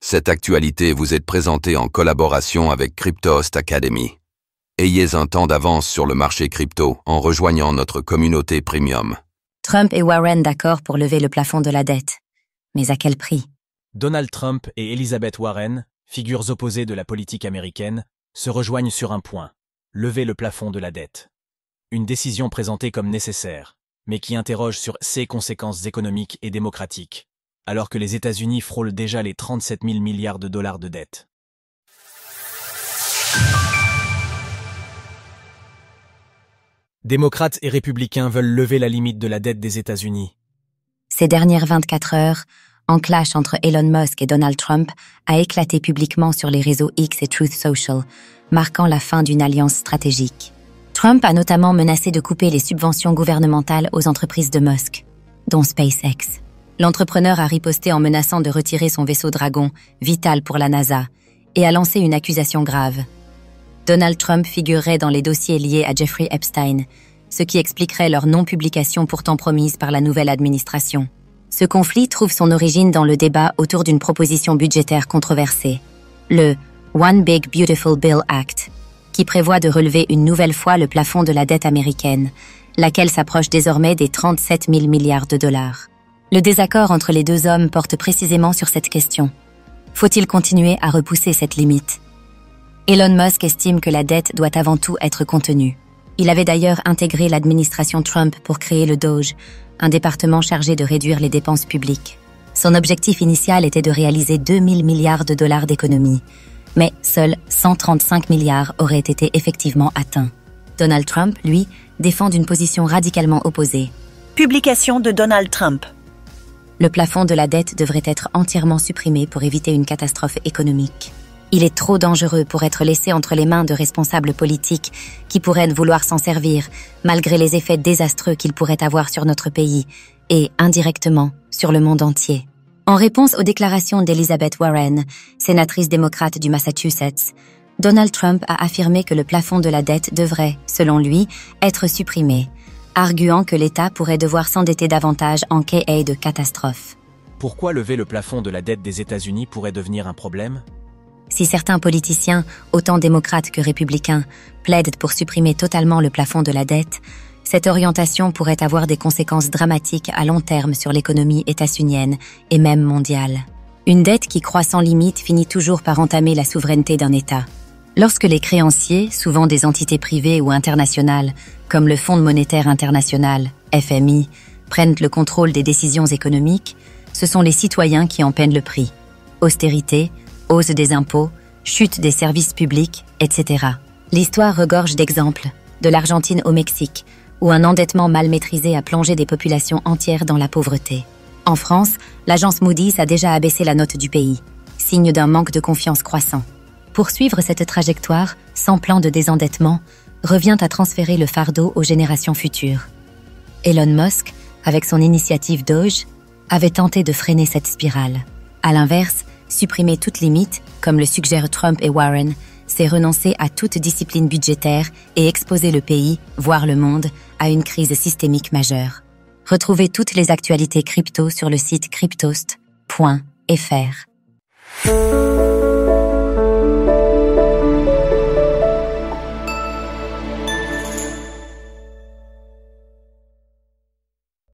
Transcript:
Cette actualité vous est présentée en collaboration avec Cryptost Academy. Ayez un temps d'avance sur le marché crypto en rejoignant notre communauté premium. Trump et Warren d'accord pour lever le plafond de la dette. Mais à quel prix? Donald Trump et Elizabeth Warren, figures opposées de la politique américaine, se rejoignent sur un point: lever le plafond de la dette. Une décision présentée comme nécessaire, mais qui interroge sur ses conséquences économiques et démocratiques, alors que les États-Unis frôlent déjà les 37 000 milliards de dollars de dette. Démocrates et républicains veulent lever la limite de la dette des États-Unis. Ces dernières 24 heures, un clash entre Elon Musk et Donald Trump a éclaté publiquement sur les réseaux X et Truth Social, marquant la fin d'une alliance stratégique. Trump a notamment menacé de couper les subventions gouvernementales aux entreprises de Musk, dont SpaceX. L'entrepreneur a riposté en menaçant de retirer son vaisseau Dragon, vital pour la NASA, et a lancé une accusation grave. Donald Trump figurerait dans les dossiers liés à Jeffrey Epstein, ce qui expliquerait leur non-publication pourtant promise par la nouvelle administration. Ce conflit trouve son origine dans le débat autour d'une proposition budgétaire controversée, le One Big Beautiful Bill Act, qui prévoit de relever une nouvelle fois le plafond de la dette américaine, laquelle s'approche désormais des 37 000 milliards de dollars. Le désaccord entre les deux hommes porte précisément sur cette question. Faut-il continuer à repousser cette limite? Elon Musk estime que la dette doit avant tout être contenue. Il avait d'ailleurs intégré l'administration Trump pour créer le DOGE, un département chargé de réduire les dépenses publiques. Son objectif initial était de réaliser 2 000 milliards de dollars d'économies, mais seuls 135 milliards auraient été effectivement atteints. Donald Trump, lui, défend une position radicalement opposée. Publication de Donald Trump. Le plafond de la dette devrait être entièrement supprimé pour éviter une catastrophe économique. Il est trop dangereux pour être laissé entre les mains de responsables politiques qui pourraient vouloir s'en servir, malgré les effets désastreux qu'il pourrait avoir sur notre pays et, indirectement, sur le monde entier. En réponse aux déclarations d'Elizabeth Warren, sénatrice démocrate du Massachusetts, Donald Trump a affirmé que le plafond de la dette devrait, selon lui, être supprimé, arguant que l'État pourrait devoir s'endetter davantage en cas de catastrophe. Pourquoi lever le plafond de la dette des États-Unis pourrait devenir un problème? Si certains politiciens, autant démocrates que républicains, plaident pour supprimer totalement le plafond de la dette, cette orientation pourrait avoir des conséquences dramatiques à long terme sur l'économie états-unienne et même mondiale. Une dette qui croît sans limite finit toujours par entamer la souveraineté d'un État. Lorsque les créanciers, souvent des entités privées ou internationales, comme le Fonds monétaire international, FMI, prennent le contrôle des décisions économiques, ce sont les citoyens qui en paient le prix. Austérité, hausse des impôts, chute des services publics, etc. L'histoire regorge d'exemples, de l'Argentine au Mexique, où un endettement mal maîtrisé a plongé des populations entières dans la pauvreté. En France, l'agence Moody's a déjà abaissé la note du pays, signe d'un manque de confiance croissant. Poursuivre cette trajectoire, sans plan de désendettement, revient à transférer le fardeau aux générations futures. Elon Musk, avec son initiative DOGE, avait tenté de freiner cette spirale. À l'inverse, supprimer toute limite, comme le suggèrent Trump et Warren, c'est renoncer à toute discipline budgétaire et exposer le pays, voire le monde, à une crise systémique majeure. Retrouvez toutes les actualités crypto sur le site cryptost.fr.